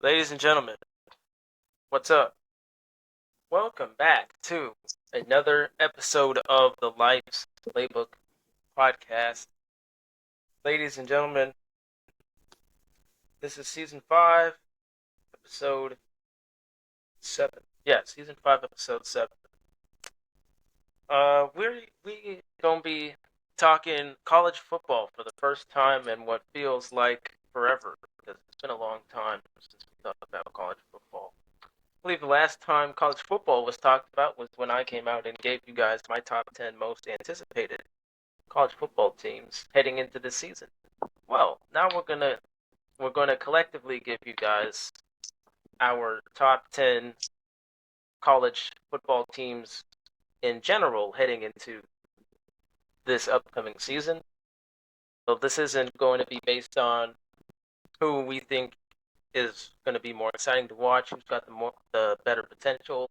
Ladies and gentlemen, what's up? Welcome back to another episode of the Life's Playbook podcast. Ladies and gentlemen, this is season 5, episode 7. Yeah, season 5, episode 7. We gonna be talking college football for the first time in what feels like forever, because it's been a long time since we talked about college football. I believe the last time college football was talked about was when I came out and gave you guys my top 10 most anticipated college football teams heading into the season. Well, now we're gonna collectively give you guys our top 10 college football teams in general heading into this upcoming season. So this isn't going to be based on who we think is going to be more exciting to watch, who's got the better potential.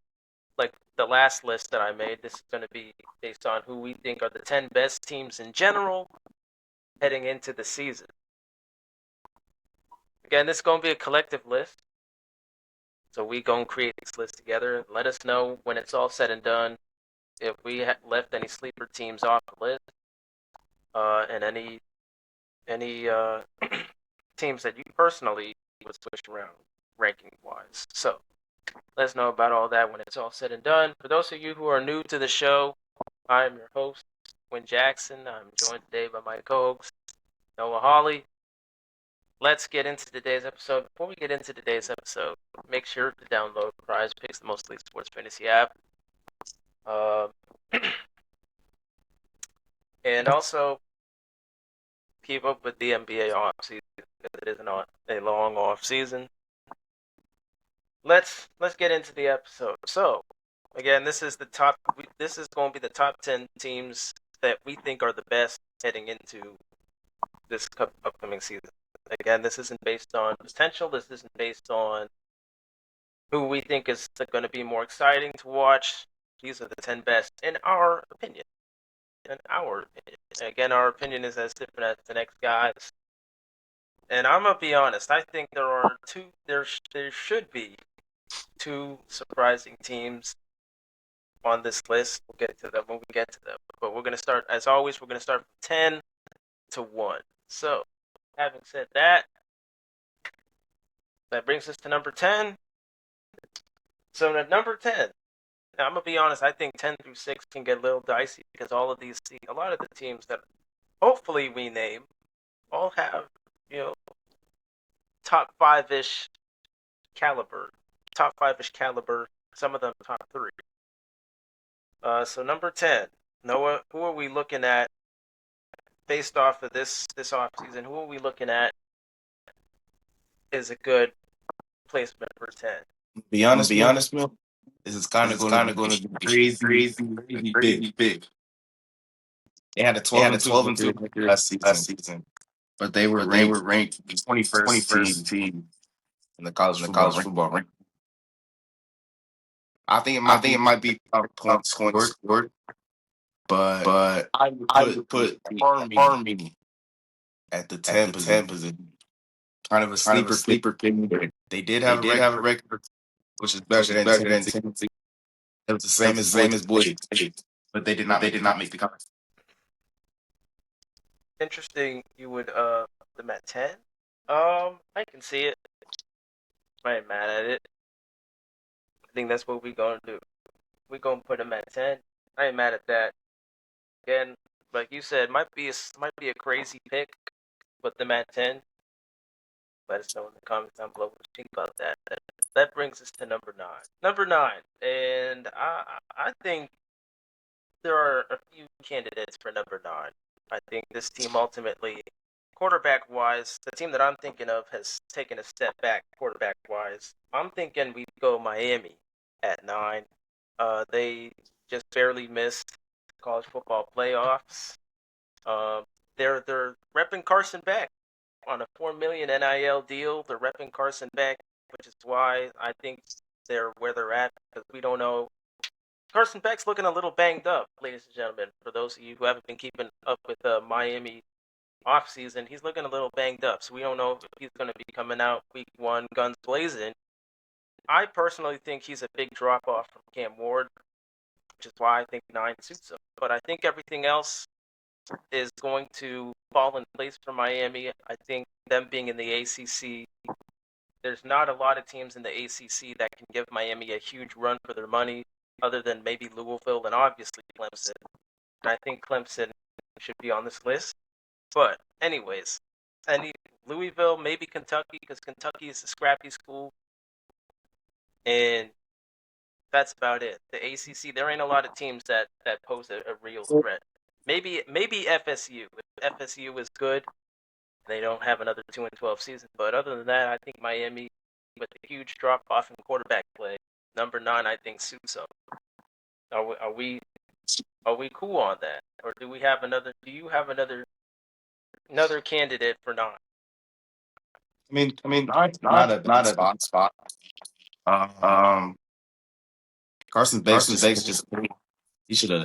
Like the last list that I made, this is going to be based on who we think are the 10 best teams in general heading into the season. Again, this is going to be a collective list. So we going to create this list together. Let us know when it's all said and done if we left any sleeper teams off the list, and any teams that you personally would switch around ranking wise. So let us know about all that when it's all said and done. For those of you who are new to the show, I am your host, Quinn Jackson. I'm joined today by my co-host, Noah Hawley. Let's get into today's episode. Before we get into today's episode, make sure to download Prize Picks, the most elite sports fantasy app. And also keep up with the NBA off season, because it is a long off season. Let's get into the episode. So, again, this is going to be the top 10 teams that we think are the best heading into this upcoming season. Again, this isn't based on potential. This isn't based on who we think is going to be more exciting to watch. These are the 10 best in our opinion. Again, our opinion is as different as the next guy's. And I'm gonna be honest. I think there should be two surprising teams on this list. We'll get to them when we get to them. But we're gonna start, as always. We're gonna start from 10 to 1. So, having said that, that brings us to number 10. So at number 10, now I'm gonna be honest. I think 10 through 6 can get a little dicey, because a lot of the teams that hopefully we name all have, top 5-ish caliber, some of them top 3. So number 10, Noah, who are we looking at based off of this offseason? Who are we looking at is a good placement for 10? Be honest, Mill. This is kind of going to be crazy big. They had a 12-2 record last season, but they were ranked 21st team in the college football rank. I think it might be points scored, but I would put the Army at the 10 position. Kind of a sleeper pick. They did have a record, which is better than Tennessee. It was the same as Boyd, but they did not make the conference. Interesting. You would them at 10. I can see it. I ain't mad at it. I think that's what we're gonna do. We're gonna put them at 10. I ain't mad at that. Again, like you said, might be a crazy pick, put them at 10. Let us know in the comments down below what you think about that. That brings us to number 9. Number 9, and I think there are a few candidates for number 9. I think this team ultimately, quarterback-wise, the team that I'm thinking of has taken a step back quarterback-wise. I'm thinking we'd go Miami at 9. They just barely missed college football playoffs. They're repping Carson Beck on a $4 million NIL deal. They're repping Carson Beck, which is why I think they're where they're at, because we don't know. Carson Beck's looking a little banged up, ladies and gentlemen. For those of you who haven't been keeping up with Miami offseason, he's looking a little banged up. So we don't know if he's going to be coming out week 1 guns blazing. I personally think he's a big drop off from Cam Ward, which is why I think 9 suits him. But I think everything else is going to fall in place for Miami. I think them being in the ACC, there's not a lot of teams in the ACC that can give Miami a huge run for their money, other than maybe Louisville and obviously Clemson. And I think Clemson should be on this list. But anyways, Louisville, maybe Kentucky, because Kentucky is a scrappy school, and that's about it. The ACC, there ain't a lot of teams that pose a real threat. Maybe FSU. If FSU is good, they don't have another 2-12 season. But other than that, I think Miami, with the huge drop off in quarterback play, number 9, I think suits up. Are we cool on that, or do we have another? Do you have another candidate for 9? Not a bad spot. Um, Carson Banks just he should have.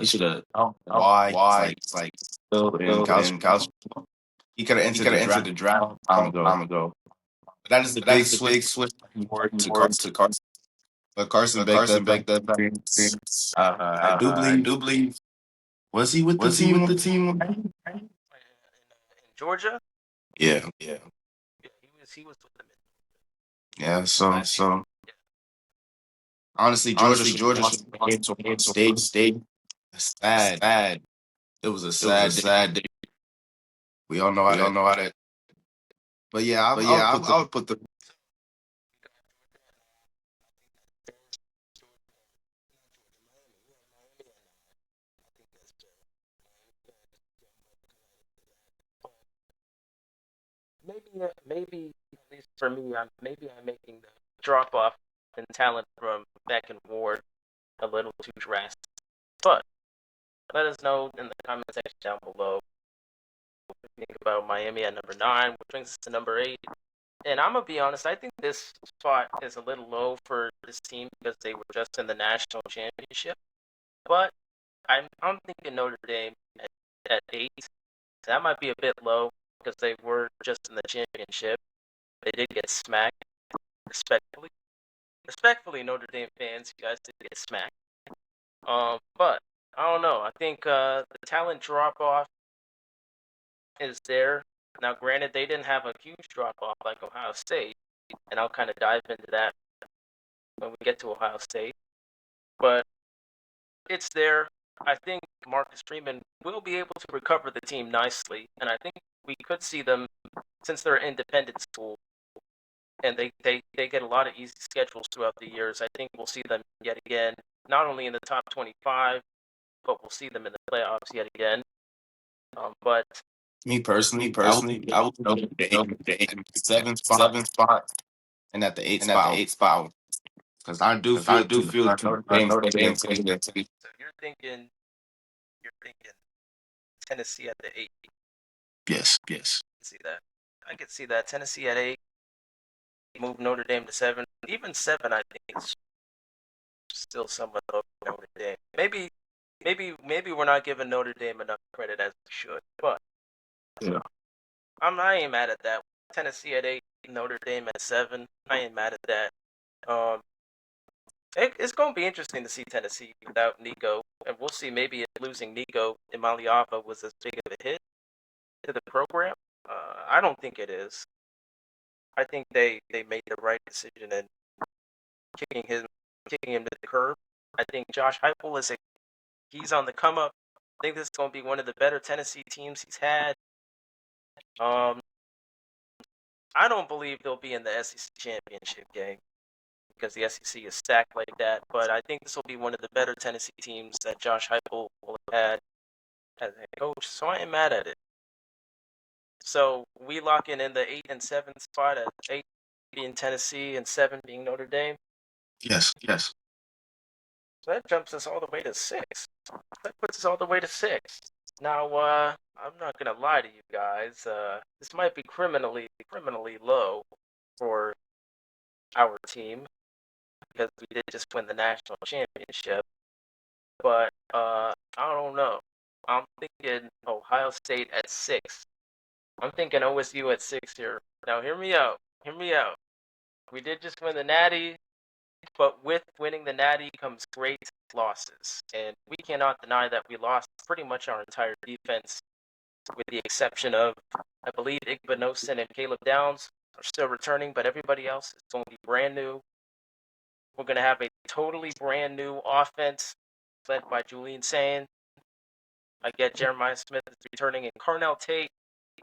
I don't know why he's like still in college. He could have entered the draft a long time ago. But that is the big switch more to Carson. But Carson Beck does have experience. I do believe. Was he with the team? In Georgia? Yeah. Yeah, he was with them. Yeah. So honestly, Georgia should have lost the game to Ohio State. Sad. It was a sad day. We all know how that. But yeah, I would put the. Maybe at least for me, I'm making the drop off in talent from Beck and Ward a little too drastic. But let us know in the comment section down below what you think about Miami at number 9, which brings us to number 8. And I'm gonna be honest, I think this spot is a little low for this team because they were just in the national championship. But I'm thinking Notre Dame at 8. That might be a bit low because they were just in the championship. They did get smacked, respectfully. Respectfully, Notre Dame fans, you guys did get smacked. But I don't know. I think the talent drop off is there. Now, granted, they didn't have a huge drop off like Ohio State, and I'll kind of dive into that when we get to Ohio State. But it's there. I think Marcus Freeman will be able to recover the team nicely, and I think we could see them, since they're an independent school, and they get a lot of easy schedules throughout the years. I think we'll see them yet again, not only in the top 25, but we'll see them in the playoffs yet again. But Me personally, I would go the 7th spot and at the 8th spot because I do feel Notre Dame's going to take that. So you're thinking Tennessee at the 8. Yes. I could see that Tennessee at 8. Move Notre Dame to 7. Even 7, I think, is still somewhat low for Notre Dame. Maybe we're not giving Notre Dame enough credit as we should. But Yeah. I ain't mad at that. Tennessee at 8, Notre Dame at 7. I ain't mad at that. It's going to be interesting to see Tennessee without Nico, and we'll see maybe if losing Nico Imaliava was as big of a hit to the program. I don't think it is. I think they made the right decision in kicking him to the curb. I think Josh Heupel he's on the come up. I think this is going to be one of the better Tennessee teams he's had. I don't believe they'll be in the SEC championship game because the SEC is stacked like that. But I think this will be one of the better Tennessee teams that Josh Heupel will have had as a head coach. So I ain't mad at it. So we lock in the 8 and 7 spot at 8 being Tennessee and 7 being Notre Dame. Yes. So that jumps us all the way to 6. That puts us all the way to 6. Now, I'm not gonna lie to you guys. This might be criminally low for our team because we did just win the national championship. But I don't know. I'm thinking Ohio State at 6. I'm thinking OSU at 6 here. Now, hear me out. Hear me out. We did just win the Natty, but with winning the Natty comes great losses. And we cannot deny that we lost pretty much our entire defense, with the exception of, I believe, Igbinosin and Caleb Downs are still returning, but everybody else is going to be brand new. We're going to have a totally brand new offense led by Julian Sane. I get Jeremiah Smith is returning, and Carnell Tate.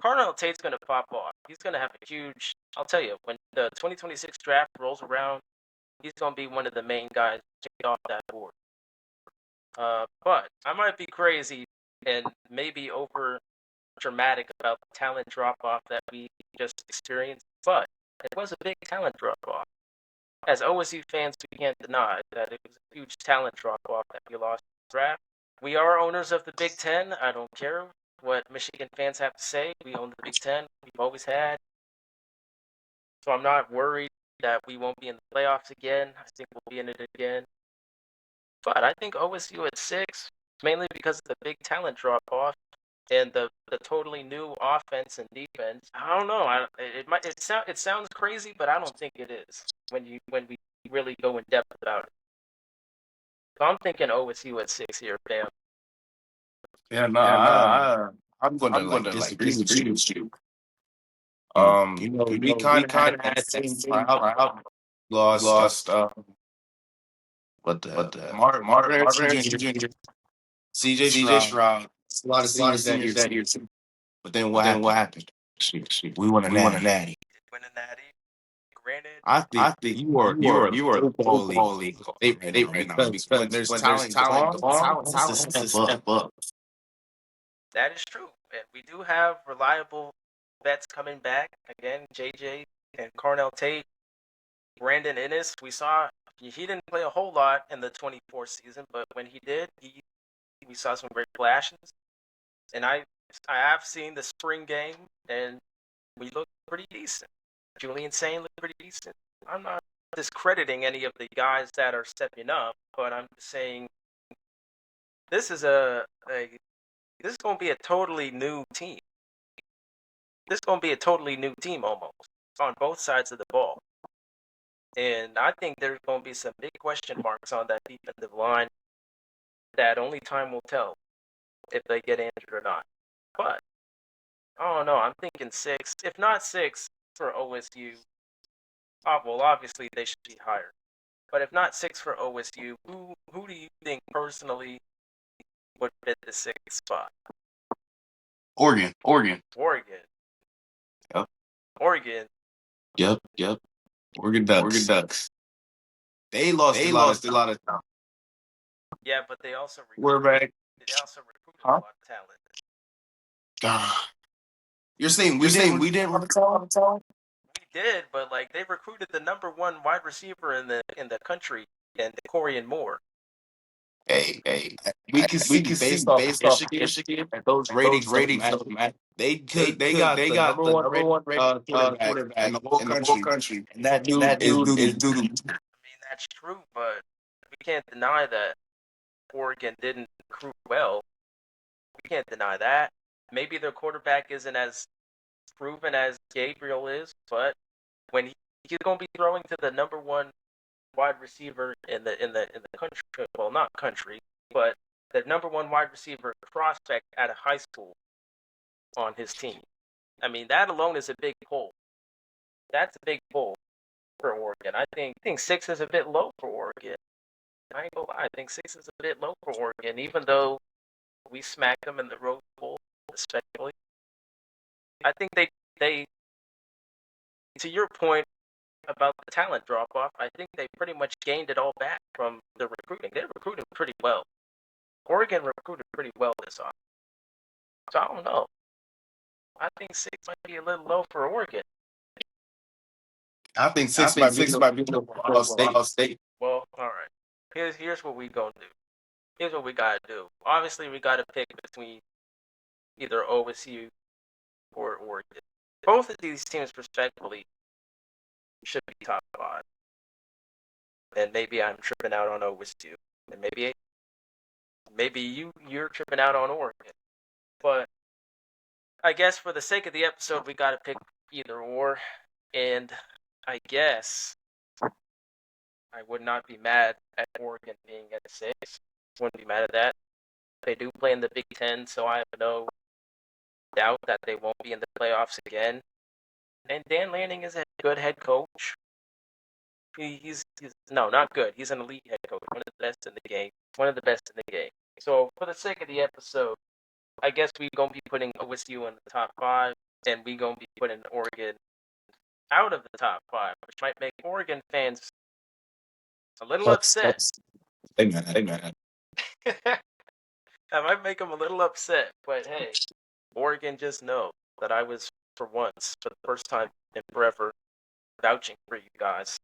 Carnell Tate's going to pop off. He's going to have a huge. I'll tell you, when the 2026 draft rolls around, he's going to be one of the main guys kicked off that board. But I might be crazy and maybe over dramatic about the talent drop off that we just experienced, but it was a big talent drop off. As OSU fans, we can't deny that it was a huge talent drop off that we lost in the draft. We are owners of the Big Ten. I don't care what Michigan fans have to say. We own the Big Ten. We've always had. So I'm not worried that we won't be in the playoffs again. I think we'll be in it again. But I think OSU at 6, mainly because of the big talent drop off and the totally new offense and defense. I don't know. It sounds crazy, but I don't think it is when we really go in depth about it. So I'm thinking OSU at 6 here, fam. Yeah, no, I'm going to like disagree with you. We kind of had that same trial. Lost, Marvin Harrison Jr., CJ Stroud, a lot of seniors that year too. But then what happened? We won a natty. Win a natty. Granted, I think you are football league state right now because when there's talent gone, talent has to step up. that is true. And we do have reliable vets coming back. Again, JJ and Carnell Tate. Brandon Ennis, we saw he didn't play a whole lot in the 24 season, but when he did, we saw some great flashes. And I have seen the spring game, and we look pretty decent. Julian Sane looked pretty decent. I'm not discrediting any of the guys that are stepping up, but I'm saying this is this is going to be a totally new team. This is going to be a totally new team almost on both sides of the ball. And I think there's going to be some big question marks on that defensive line that only time will tell if they get injured or not. But I don't know. I'm thinking 6, if not 6 for OSU. Well, obviously they should be higher. But if not 6 for OSU, who do you think personally would fit the 6th spot? Oregon. Oregon. Yep. Oregon. Yep. Oregon Ducks. They lost a lot of talent. Yeah, but they also recruited a lot of talent. You're saying we didn't recruit a lot of talent? We did, but like they recruited the number 1 wide receiver in the country, and Corian Moore. Hey, we can see based off Michigan and those ratings don't matter. They got the number one quarterback in the whole country, and that dude is doo doo. I mean, that's true, but we can't deny that Oregon didn't recruit well. We can't deny that. Maybe their quarterback isn't as proven as Gabriel is, but when he's going to be throwing to the number 1 wide receiver in the country, well, not country, but the number 1 wide receiver prospect out of high school on his team. I mean, that alone is a big pull. That's a big pull for Oregon. I think 6 is a bit low for Oregon. I ain't gonna lie. I think 6 is a bit low for Oregon, even though we smacked them in the Rose Bowl, especially. I think they to your point about the talent drop off, I think they pretty much gained it all back from the recruiting. They recruited pretty well. Oregon recruited pretty well this off. So I don't know. I think 6 might be a little low for Oregon. I think 6 might be low for Ohio State. Well, all right. Here's what we gonna do. Here's what we gotta do. Obviously, we gotta pick between either OSU or Oregon. Both of these teams, respectively, should be top 5. And maybe I'm tripping out on OSU, and maybe you're tripping out on Oregon. But I guess for the sake of the episode, we got to pick either or, and I guess I would not be mad at Oregon being at 6. Wouldn't be mad at that. They do play in the Big Ten, so I have no doubt that they won't be in the playoffs again. And Dan Lanning is a good head coach. He's no, not good. He's an elite head coach, one of the best in the game. One of the best in the game. So for the sake of the episode, I guess we're gonna be putting OSU in the top 5, and we're gonna be putting Oregon out of the top 5, which might make Oregon fans a little upset. Amen. I might make them a little upset, but hey, Oregon just know that I was, for once, for the first time in forever, vouching for you guys.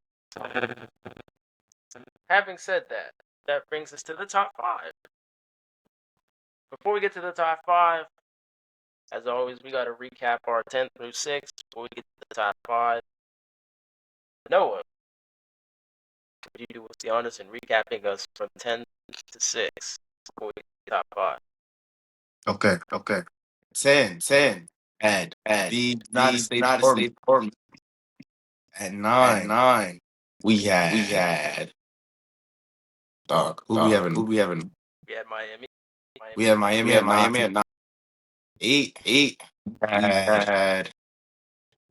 Having said that, that brings us to the top 5. Before we get to the top 5, as always, we got to recap our 10 through 6 before we get to the top 5. Noah, could you do us the honors in recapping us from 10 to 6 before we get to the top 5? Okay. 10. Add the United States Army. At 9, we had dog. Who we having? We had Miami. We had Miami at 9. 8. We had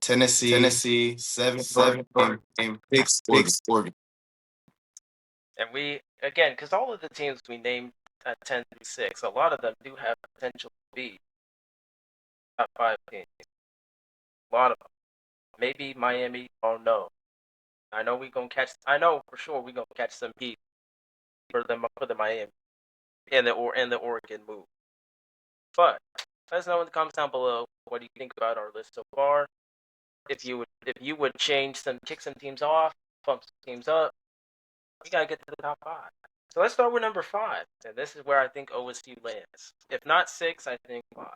Tennessee. 7. Game 6. Oregon. And we, again, because all of the teams we named at 10 through 6, a lot of them do have potential to be top 5 teams. A lot of them. Maybe Miami, oh no. I know for sure we're gonna catch some heat for the Miami and the Oregon move. But let us know in the comments down below what do you think about our list so far. If you would kick some teams off, bump some teams up, we gotta get to the top 5. So let's start with number 5, and this is where I think OSU lands. If not 6, I think 5.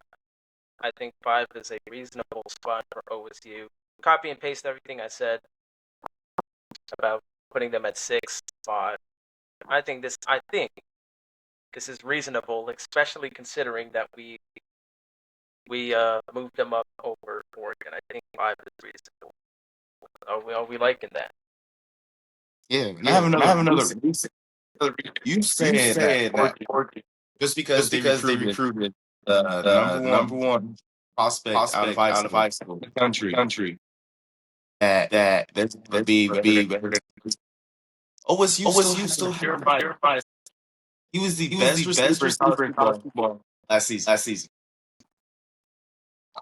I think 5 is a reasonable spot for OSU. Copy and paste everything I said about putting them at 6, 5. I think this is reasonable, especially considering that we moved them up over Oregon. I think 5 is reasonable. Are we liking that? Yeah, and I have another reason. You said that Oregon, just because they recruited the number one prospect out of high school in the country, that there's going to be better than OSU still had Jeremiah. He was the best receiver in college football last season.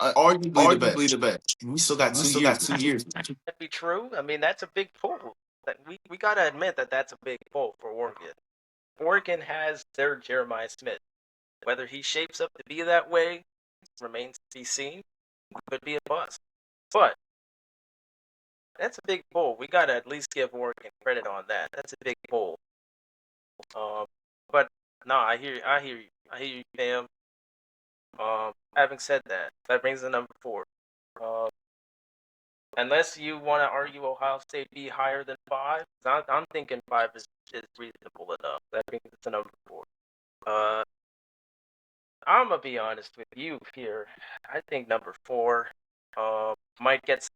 Arguably the best. And we still got 2 years. That'd be true. I mean, that's a big pull. That we gotta admit that that's a big pull for Oregon. Oregon has their Jeremiah Smith. Whether he shapes up to be that way remains to be seen. Could be a bust. But that's a big pull. We gotta at least give Oregon credit on that. That's a big pull. But no, I hear you, Pam. Having said that, that brings the number 4. Unless you want to argue Ohio State be higher than 5, I'm thinking 5 is reasonable enough. That brings it to number 4. I'm gonna be honest with you here. I think number 4 might get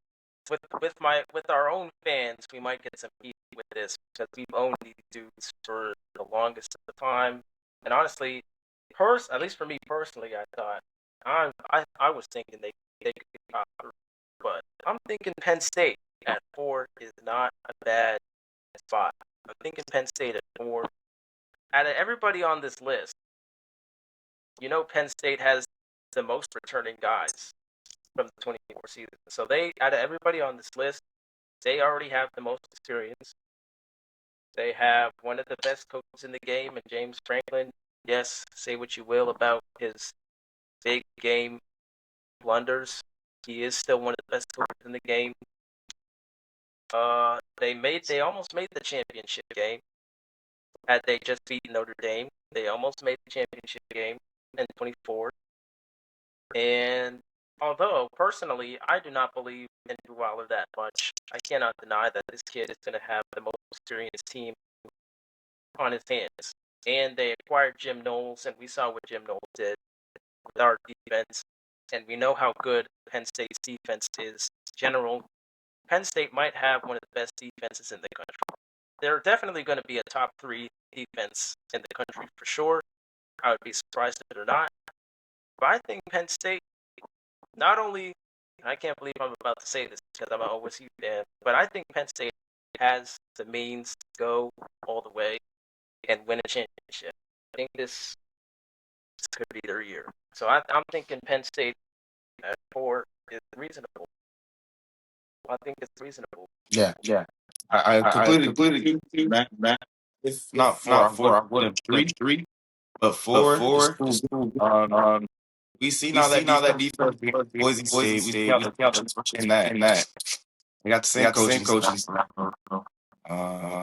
with our own fans. We might get some heat with this because we've owned these dudes for the longest of the time. And honestly, at least for me personally, I thought I was thinking they could be top 3. But I'm thinking Penn State at 4 is not a bad spot. I'm thinking Penn State at 4. Out of everybody on this list, Penn State has the most returning guys from the 24 season. So out of everybody on this list, they already have the most experience. They have one of the best coaches in the game, and James Franklin. Yes, say what you will about his big game blunders. He is still one of the best coaches in the game. They almost made the championship game. Had they just beaten Notre Dame, they almost made the championship game in 24. And although personally I do not believe in Drew Aller that much, I cannot deny that this kid is going to have the most experienced team on his hands. And they acquired Jim Knowles, and we saw what Jim Knowles did with our defense. and we know how good Penn State's defense is. General, Penn State might have one of the best defenses in the country. They're definitely going to be a top 3 defense in the country for sure. I would be surprised if they're not. But I think Penn State, not only, I can't believe I'm about to say this because I'm an OSU fan, but I think Penn State has the means to go all the way and win a championship. I think this could be their year. So I'm thinking Penn State at 4 is reasonable. I think it's reasonable. Yeah. I I completely agree completely with you, agree, Matt. Matt. If not If four, not I would four, I put would them have put them three. 3. But But four, just 4, cool. just cool. Um, we see We now see that now that defense defense being being Boise Boise State. We see State. how We the see how the coaches coaches in that. in that. They got the They same got the same coaching coaching staff. staff.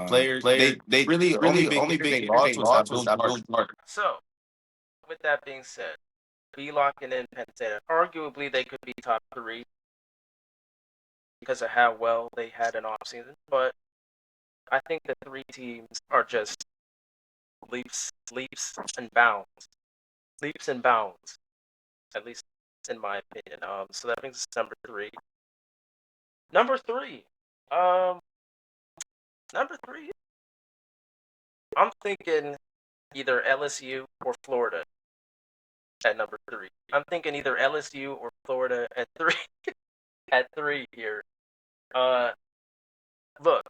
Players, Players, they really really only big only hitter big they hitter they lost was lost was Abdul Abdul Clark. Clark. So, with that being said, be locking in Penn State. Arguably, they could be top 3 because of how well they had an offseason. But I think the 3 teams are just leaps and bounds. Leaps and bounds, at least in my opinion. So that brings us to number 3. Number 3. Um, number 3. I'm thinking either LSU or Florida at number 3. I'm thinking either LSU or Florida at 3. At 3 here. Look,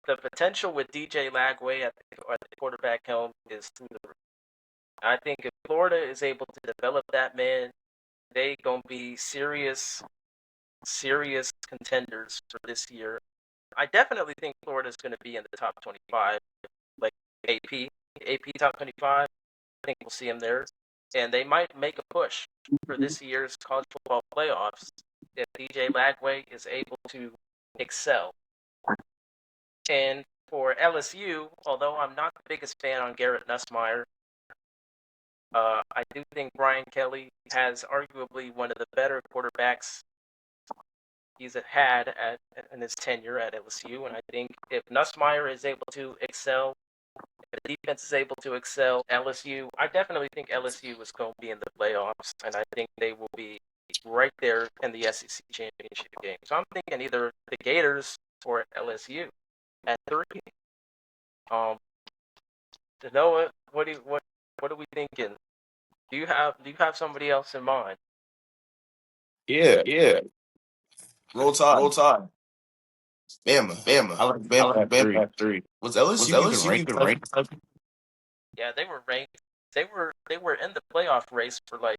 the potential with DJ Lagway at the quarterback helm is through the roof. I think if Florida is able to develop that man, they gonna be serious contenders for this year. I definitely think Florida's gonna be in the top 25, like AP top 25. I think we'll see them there, and they might make a push for this year's college football playoffs if DJ Lagway is able to excel. And for LSU, although I'm not the biggest fan on Garrett Nussmeier, I do think Brian Kelly has arguably one of the better quarterbacks he's had in his tenure at LSU. And I think if Nussmeier is able to excel, if the defense is able to excel, LSU, I definitely think LSU is going to be in the playoffs. And I think they will be right there in the SEC championship game. So I'm thinking either the Gators or LSU at 3. Noah, what are we thinking? Do you have somebody else in mind? Yeah. Roll Tide. Roll Tide. Bama. Bama. I like I Bama like at Bama 3. at 3. Was Was LSU even LSU ranked? even ranked? Yeah, they were ranked. They were in the playoff race for like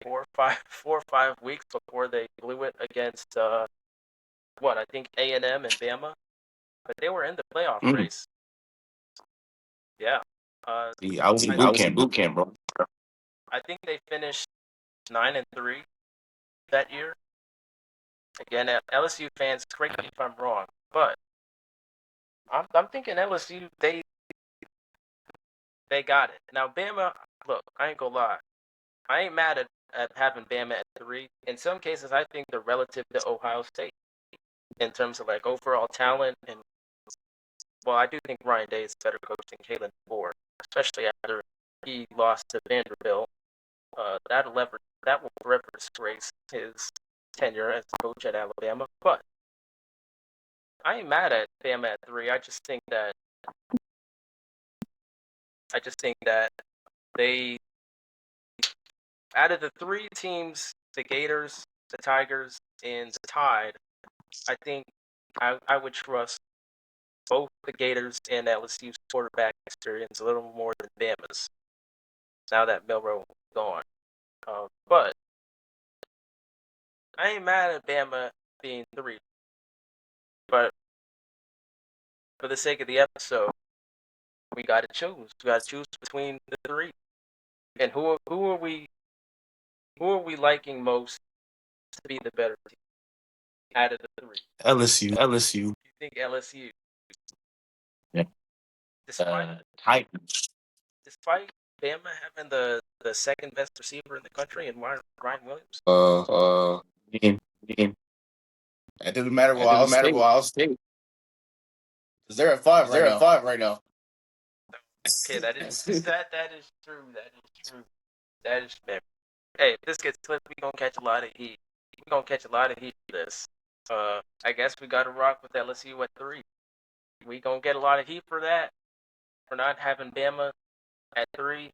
4 or 5 weeks before they blew it against I think A&M and Bama, but they were in the playoff race. Yeah. Yeah, I was in I boot was in camp, bro. boot camp, bro. I think they finished 9-3 that year. Again, LSU fans, correct me if I'm wrong, but I'm thinking LSU they got it. Now Bama, look, I ain't gonna lie, I ain't mad at having Bama at 3. In some cases, I think they're relative to Ohio State in terms of like overall talent and I do think Ryan Day is a better coach than Kalen DeBoer, especially after he lost to Vanderbilt. That will forever disgrace his tenure as coach at Alabama. But I ain't mad at Bama at 3. I just think that they, out of the 3 teams, the Gators, the Tigers, and the Tide, I think I would trust both the Gators and LSU's quarterback experience a little more than Bama's. Now that Milroe is gone, but I ain't mad at Bama being 3. But for the sake of the episode, we got to choose. We got to choose between the 3. And who are we liking most to be the better team out of the 3? LSU. You think LSU? Yeah. Titans. Despite Bama having the second best receiver in the country and Ryan Williams. Game. It doesn't matter It doesn't matter State. Ohio State. Because they're at 5 They're right at now. 5 right now. Okay, that is true. That is true. That is fair. hey, if this gets clipped, we gonna catch a lot of heat. We gonna catch a lot of heat for this. I guess we gotta rock with LSU at 3. We gonna get a lot of heat for that, for not having Bama at 3.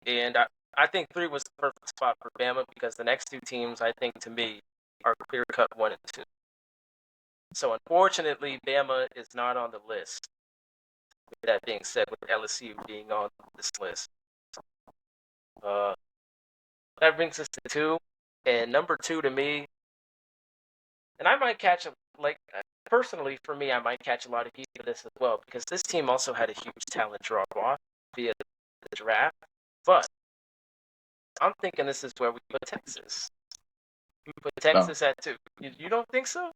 And I think 3 was the perfect spot for Bama because the next 2 teams, I think, to me, are clear-cut 1 and 2. So unfortunately, Bama is not on the list. With that being said, with LSU being on this list, that brings us to 2. And number 2 to me, and I might catch personally for me, I might catch a lot of heat for this as well because this team also had a huge talent drop off via the draft. But I'm thinking this is where we put Texas. We put Texas at 2. You don't think so?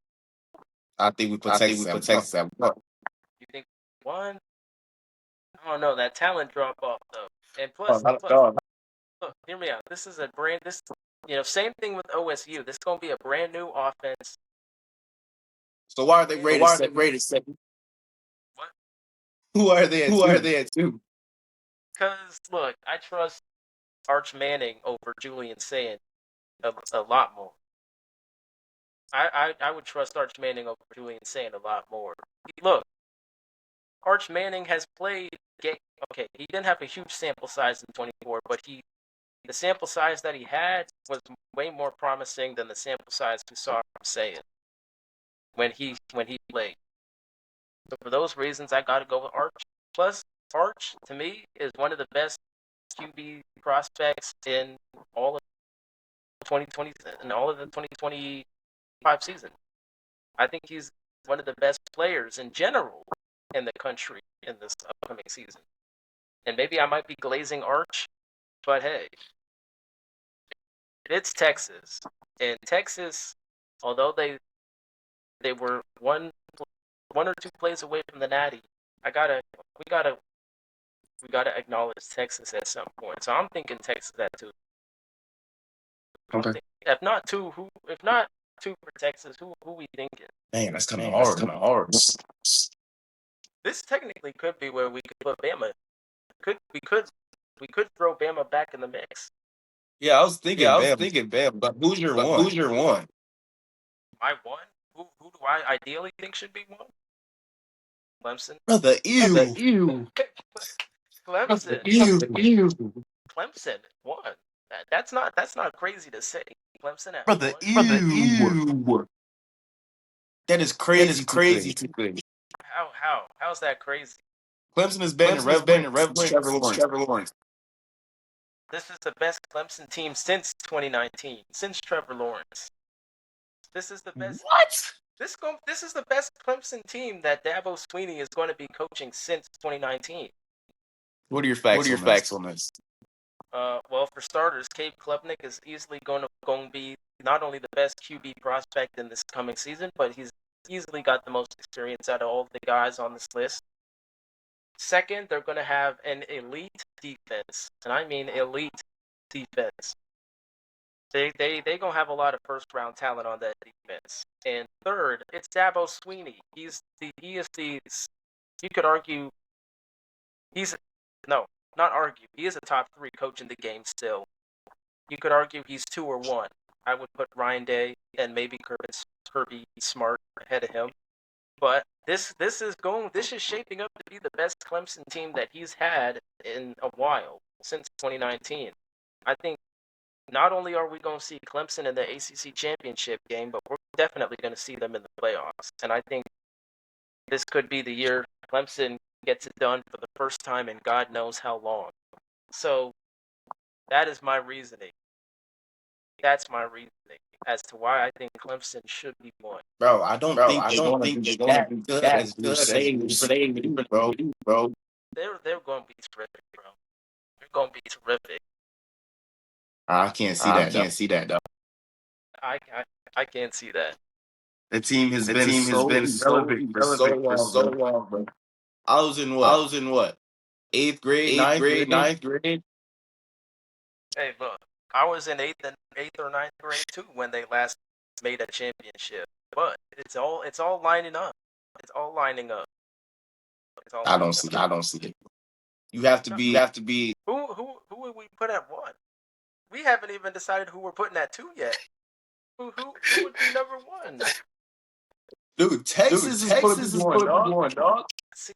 I think we put Texas at 1. You think 1? I don't know, that talent drop off though. And Oh, plus, no. look, hear me out. This is same thing with OSU. This is gonna be a brand new offense. So why are they rated second? What? Who are they at 2? Because look, I trust Arch Manning over Julian Sand a lot more. I would trust Arch Manning over Julian Sand a lot more. Look, Arch Manning has played game. Okay, he didn't have a huge sample size in 24, but the sample size that he had was way more promising than the sample size we saw from Sand when he played. So for those reasons, I got to go with Arch. Plus, Arch to me is one of the best QB prospects in all of 2020 and all of the 2025 season. I think he's one of the best players in general in the country in this upcoming season. And maybe I might be glazing Arch, but hey, it's Texas. And Texas, although they were one or 2 plays away from the Natty, we gotta acknowledge Texas at some point. So I'm thinking Texas at 2. Okay. If not 2 for Texas, who we thinking? Man, that's kind of hard. This technically could be where we could put Bama. We could throw Bama back in the mix. Yeah, I was thinking Bam, but who's your one? My 1? Who do I ideally think should be 1? Clemson. Brother, ew. Clemson. Ew. Clemson 1. That's not crazy to say. Clemson at Brother, 1. ew. That is crazy to think. How's that crazy? Clemson has been in Rev since Trevor Lawrence. This is the best Clemson team since 2019, since Trevor Lawrence. This is the best. What? This is the best Clemson team that Dabo Swinney is going to be coaching since 2019. What are your facts on this? Well, for starters, Cade Klubnik is easily going to be not only the best QB prospect in this coming season, but he's easily got the most experience out of all the guys on this list. Second, they're going to have an elite defense, and I mean elite defense. They gonna have a lot of first round talent on that defense. And third, it's Dabo Swinney. You could argue he is a top 3 coach in the game still. You could argue he's 2 or 1. I would put Ryan Day and maybe Kirby Smart ahead of him. But this is shaping up to be the best Clemson team that he's had in a while since 2019. I think not only are we going to see Clemson in the ACC championship game, but we're definitely going to see them in the playoffs. And I think this could be the year Clemson gets it done for the first time in God knows how long. So that is my reasoning. That's my reasoning as to why I think Clemson should be 1. Bro, I don't think they're going to be that good as you're saying, bro. They're going to be terrific, bro. They're going to be terrific. I can't see that though. I can't see that. The team has been so relevant for so long, bro. I was in what? 8th grade, 9th grade. Hey, look, I was in 8th or 9th grade too when they last made a championship. But it's all lining up. It's all lining up. I don't see it. You have to be. Who would we put at 1? We haven't even decided who we're putting at 2 yet. Who would be number 1? Dude, Texas is going to be one, dog. See,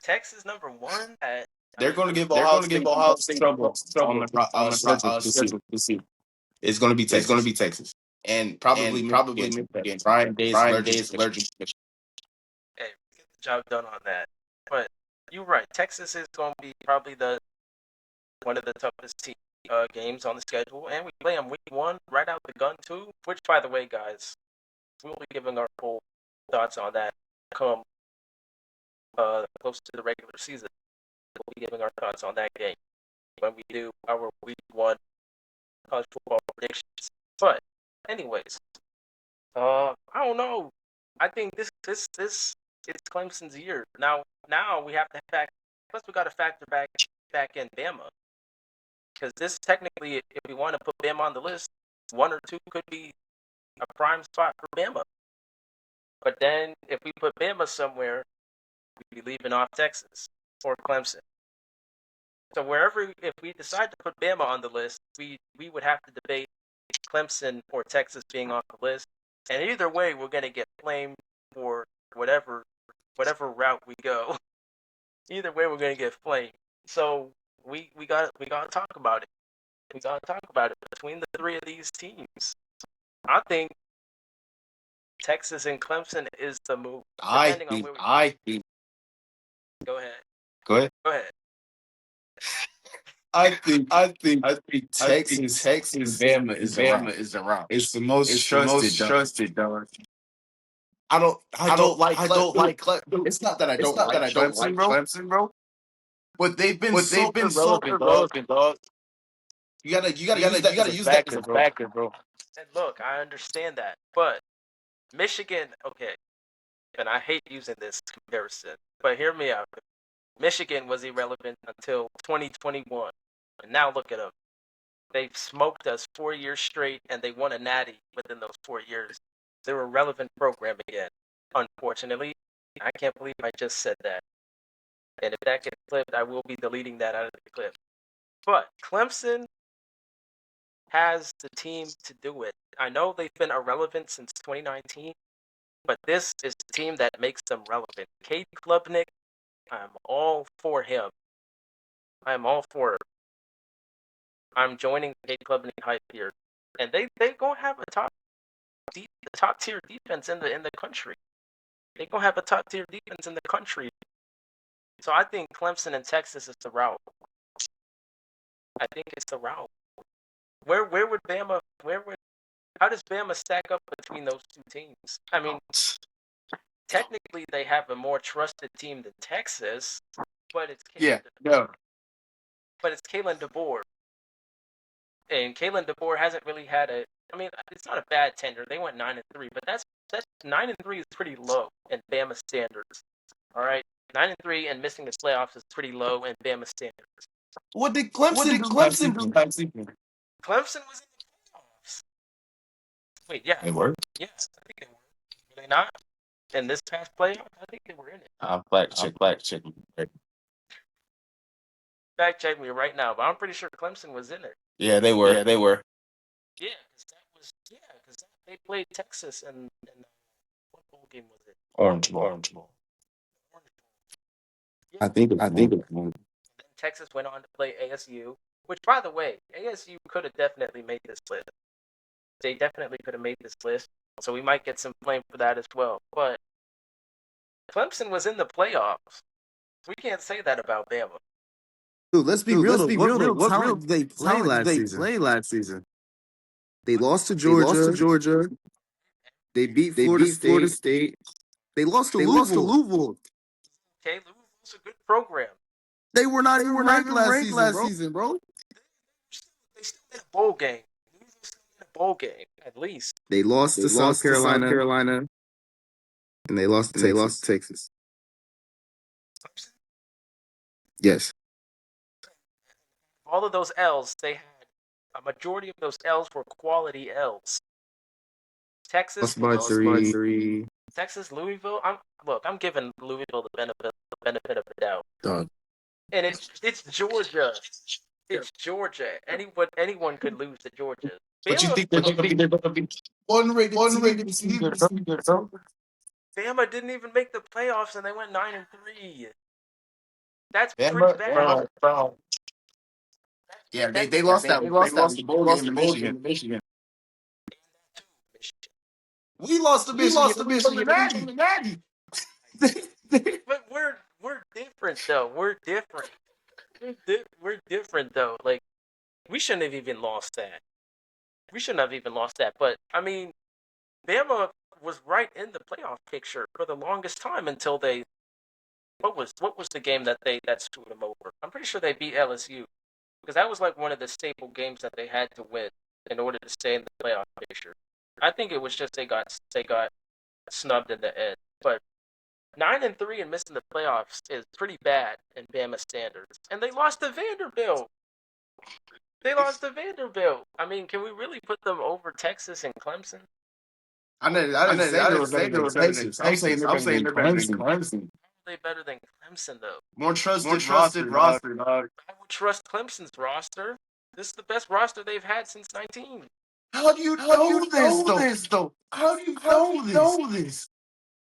Texas number 1 at. They're going to give Ohio State trouble on the schedule this year. It's going to be Texas. And probably Michigan. Brian Day is allergic to Michigan. Hey, we get the job done on that. But you're right. Texas is going to be probably one of the toughest games on the schedule, and we play them week 1 right out the gun too. Which, by the way, guys, we'll be giving our full thoughts on that come close to the regular season. We'll be giving our thoughts on that game when we do our week 1 college football predictions. But, anyways, I don't know. I think this it's Clemson's year. Now we have to plus we got to factor back in Bama, because this technically, if we want to put Bama on the list, 1 or 2 could be a prime spot for Bama. But then if we put Bama somewhere, we'd be leaving off Texas or Clemson. So if we decide to put Bama on the list, we would have to debate Clemson or Texas being on the list. And either way, we're going to get blamed for whatever route we go. Either way, we're going to get flamed. So we got to talk about it. We got to talk about it between the 3 of these teams. I think Texas and Clemson is the move. I think. Go ahead. I think Texas and Bama is around. It's the most trusted, dog. I don't like Clemson. It's not that I don't like Clemson, bro. But they've been so irrelevant, dog. You gotta use that as a factor, bro. And look, I understand that, but Michigan, okay, and I hate using this comparison, but hear me out. Michigan was irrelevant until 2021, and now look at them. They've smoked us 4 years straight, and they won a natty within those 4 years. They're a relevant program again. Unfortunately, I can't believe I just said that. And if that gets clipped, I will be deleting that out of the clip. But Clemson has the team to do it. I know they've been irrelevant since 2019, but this is the team that makes them relevant. Cade Klubnik, I'm all for him. I'm all for it. I'm joining Cade Klubnik hype here. And they gonna have a top tier defense in the country. They gonna have a top tier defense in the country. So I think Clemson and Texas is the route. I think it's the route. How does Bama stack up between those 2 teams? I mean, technically they have a more trusted team than Texas, but it's But it's Kalen DeBoer. And Kalen DeBoer hasn't really had it's not a bad tenure. They went 9-3, but that's 9-3 is pretty low in Bama standards. All right, 9-3 and missing the playoffs is pretty low in Bama standards. What did Clemson do? Clemson was in the playoffs. Wait, yeah, they were. Yes, I think they were. Were they not? In this past playoff, I think they were in it. Fact check me right now, but I'm pretty sure Clemson was in it. Yeah, they were. Yeah, because they played Texas and what bowl game was it? Orange Bowl. Yeah. I think it was. Then Texas went on to play ASU, which, by the way, ASU could have definitely made this list. They definitely could have made this list, so we might get some blame for that as well. But Clemson was in the playoffs. We can't say that about Bama. Dude, let's be real. What talent did they play last season? They lost to Georgia. They beat Florida State. They lost to Louisville. Okay, Louisville's a good program. They were not even ranked last season, bro. They still made a bowl game. Louisville still made a bowl game, at least. They lost to South Carolina, and they lost to Texas. Yes. All of those L's, they had a majority of those L's were quality L's. Texas by 3. Texas, Louisville. I'm giving Louisville the benefit of the doubt. Dog. And it's Georgia. It's Georgia. Anyone could lose to Georgia. But you Bama, think they're gonna be unrated team? Bama didn't even make the playoffs, and they went 9-3. That's pretty Bama, bad. bro. Yeah, they lost that. They lost the bowl game to Michigan. We lost to Michigan. We from the Natty. But we're different though. We're different. We're different though. Like we shouldn't have even lost that. We shouldn't have even lost that. But I mean, Bama was right in the playoff picture for the longest time until they. What was the game that screwed them over? I'm pretty sure they beat LSU because that was like one of the staple games that they had to win in order to stay in the playoff picture. I think it was just they got snubbed in the end. But 9-3 and missing the playoffs is pretty bad in Bama standards. And they lost to Vanderbilt. I mean, can we really put them over Texas and Clemson? I didn't say they were better than Texas. I'm saying they're better than Clemson. How are they better than Clemson though? More trusted roster, dog. I would trust Clemson's roster. This is the best roster they've had since 19. How do you know this though? How do you know this?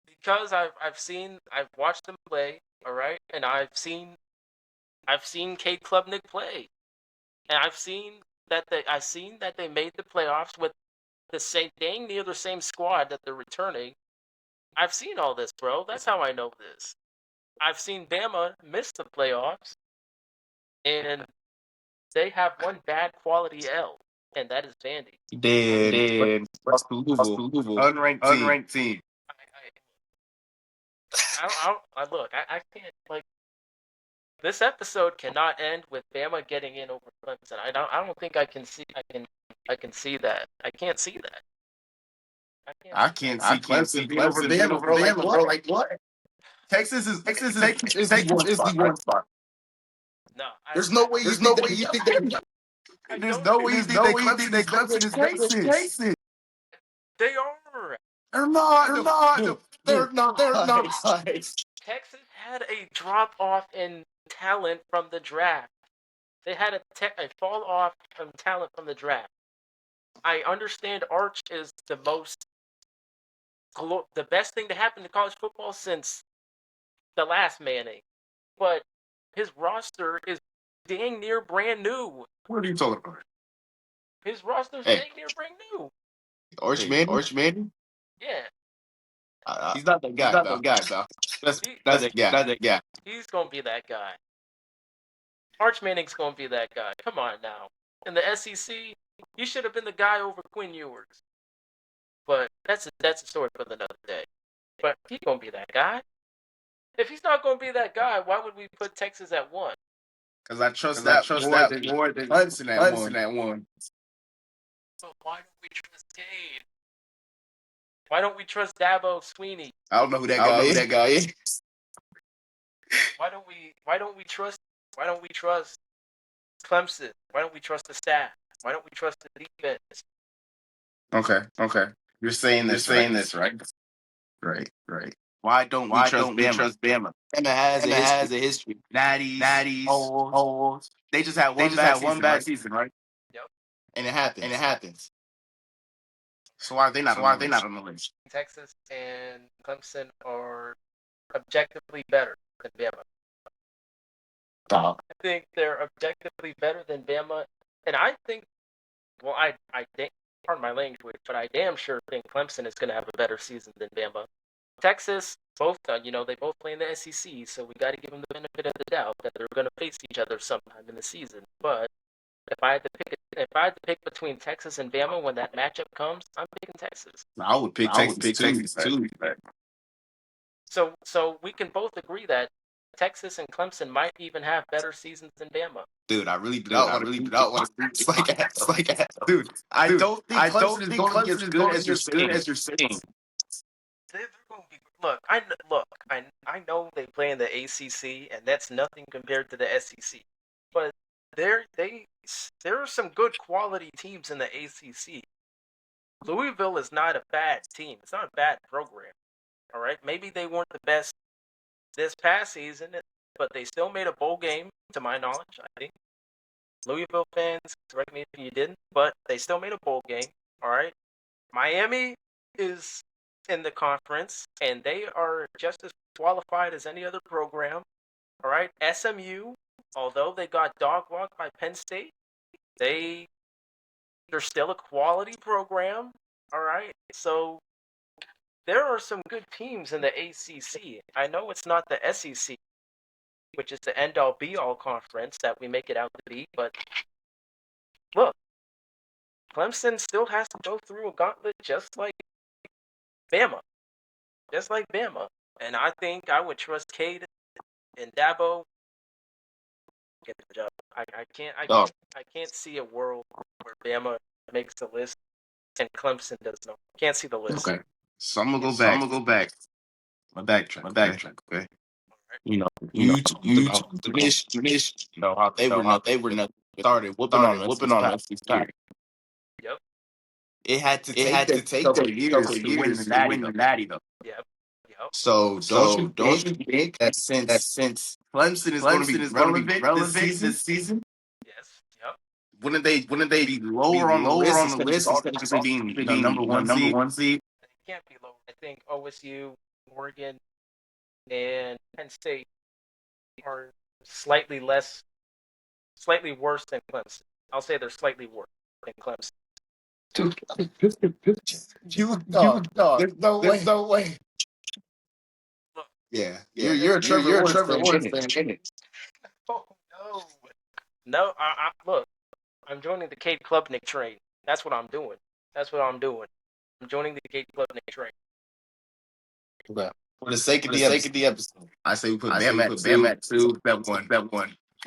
Because I've watched them play, all right, and I've seen Cade Klubnik play, and I've seen that they made the playoffs with the same dang near the same squad that they're returning. I've seen all this, bro. That's how I know this. I've seen Bama miss the playoffs, and they have one bad quality L, and that is Vandy. Then lost to Louisville, unranked team. I can't like. This episode cannot end with Bama getting in over Clemson. I don't think I can see that. I can't see that. I can't see Clemson being over Bama, bro. Like what? Texas is the one spot. No, there's no way you think that. There's no way you think that Clemson is Texas. They are. They're not. They're not. Texas had a drop off in talent from the draft. They had a fall off from talent from the draft. I understand Arch is the best thing to happen to college football since the last Manning, but his roster is dang near brand new. What are you talking about? His roster's dang near brand new. Arch Manning? Yeah. He's not that guy, though. That's the guy. He's gonna be that guy. Arch Manning's gonna be that guy. Come on now. In the SEC, he should have been the guy over Quinn Ewers. But that's a story for another day. But he's gonna be that guy. If he's not gonna be that guy, why would we put Texas at 1? Because I trust that more than Clemson at 1. So why don't we trust Cade? Why don't we trust Dabo Sweeney? I don't know who that guy is. Why don't we trust Clemson? Why don't we trust the staff? Why don't we trust the defense? Okay. You're saying this, right? Right. Why don't we trust Bama? Bama has a history. Natties, holes. They just had one bad season, right? Yep. And it happens. So why are they not on the list? Texas and Clemson are objectively better than Bama. I think they're objectively better than Bama, and I think, well, I think, pardon my language, but I damn sure think Clemson is going to have a better season than Bama. Texas, both, they both play in the SEC, so we got to give them the benefit of the doubt that they're going to face each other sometime in the season. But if I had to pick between Texas and Bama when that matchup comes, I'm picking Texas. I would pick Texas too. So we can both agree that Texas and Clemson might even have better seasons than Bama. Dude, I really do not want to it's like that. Dude, I don't think Clemson is going to be as good as you're saying. They're going to be. Look, I know they play in the ACC, and that's nothing compared to the SEC. But there are some good quality teams in the ACC. Louisville is not a bad team. It's not a bad program. All right, maybe they weren't the best this past season, but they still made a bowl game, to my knowledge, I think. Louisville fans, correct me if you didn't, but they still made a bowl game. All right. Miami is in the conference, and they are just as qualified as any other program. All right. SMU, although they got dog walked by Penn State, they're still a quality program. All right. So there are some good teams in the ACC. I know it's not the SEC, which is the end-all be-all conference that we make it out to be, but look, Clemson still has to go through a gauntlet just like Bama. Just like Bama. And I think I would trust Cade and Dabo get the job. I can't see a world where Bama makes the list and Clemson does not. Can't see the list. Okay. So I'm gonna go back. My backtrack. Okay. You know, you talked about this, how they were nothing. Started whooping on us this past year. Yep. It had to take them a couple of years to win the Natty though. Yep. So don't you think that since Clemson is going to be relevant this season, Yes. Yep. wouldn't they be lower on the list instead of just being number one seed? It can't be lower. I think OSU, Oregon, and Penn State are slightly worse than Clemson. I'll say they're slightly worse than Clemson. Dog. There's no way. Look, Yeah. You're a Trevor Lawrence fan, ain't it? oh no, look. I'm joining the Cade Klubnik train. That's what I'm doing. I'm joining the Cade Klubnik train. Okay. For the sake of the episode, I say we put Bam at two, bet one.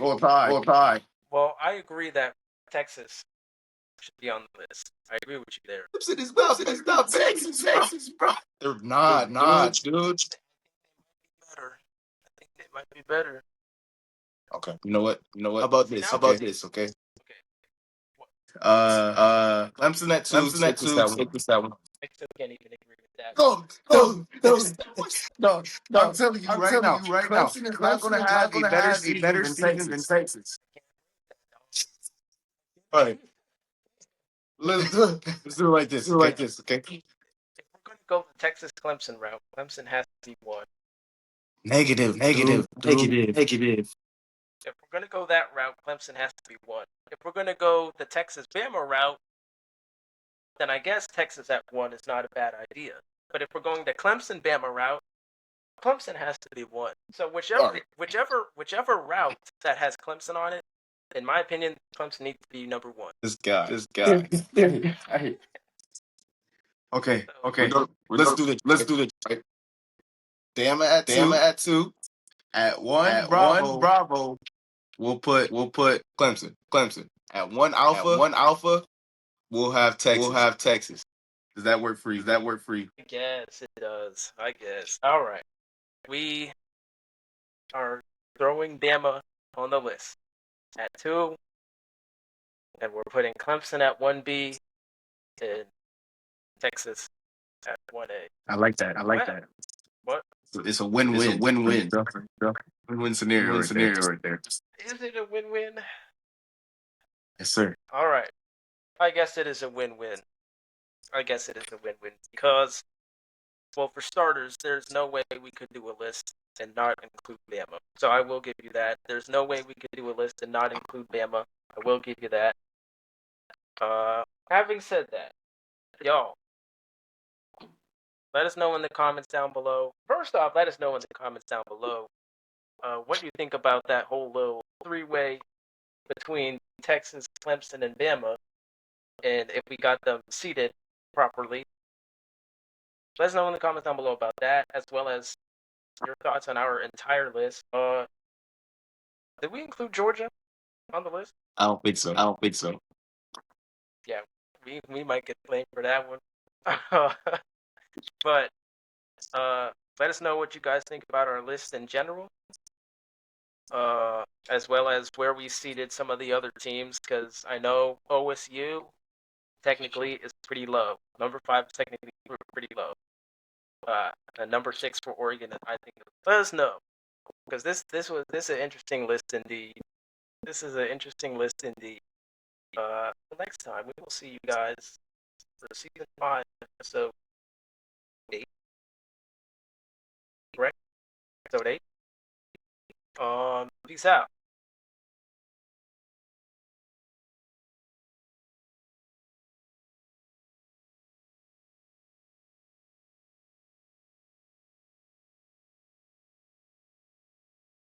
Or pie. Well, I agree that Texas should be on the list. I agree with you there. Clemson is not Texas, bro. They're not, dude. I think they might be better. Okay. You know what? How about this? Okay. Clemson at two. Take this that one. I still can't even agree with that. No. I'm telling you right now. Clemson is not going to have a better season than Texas. All right. Let's do it like this. Okay. If we're going to go the Texas Clemson route, Clemson has to be one. Negative. If we're going to go that route, Clemson has to be one. If we're going to go the Texas Bama route, then I guess Texas at one is not a bad idea. But if we're going the Clemson Bama route, Clemson has to be one. So whichever route that has Clemson on it, in my opinion, Clemson needs to be number one. This guy. Okay. Let's do the right. Bama at two. At one, Bravo. We'll put Clemson. At one Alpha, we'll have Texas. Does that work for you? I guess it does. All right. We are throwing Bama on the list at 2, and we're putting Clemson at 1B and Texas at 1A. I like that. What? It's a win-win. Win-win scenario right there. Is it a win-win? Yes, sir. All right. I guess it is a win-win. Because, well, for starters, there's no way we could do a list and not include Bama. So I will give you that. There's no way we could do a list and not include Bama. I will give you that. Having said that, y'all, let us know in the comments down below. First off, let us know in the comments down below what you think about that whole little three-way between Texas, Clemson, and Bama, and if we got them seated properly. Let us know in the comments down below about that, as well as your thoughts on our entire list. Did we include Georgia on the list? I don't think so. Yeah, we might get blamed for that one. But let us know what you guys think about our list in general, as well as where we seated some of the other teams, because I know OSU technically is pretty low. Number 5 is technically pretty low. And number 6 for Oregon, I think. Let us know, because this is an interesting list indeed. This is an interesting list indeed. Next time we will see you guys for season 5, episode 8. Correct? Episode 8. Peace out.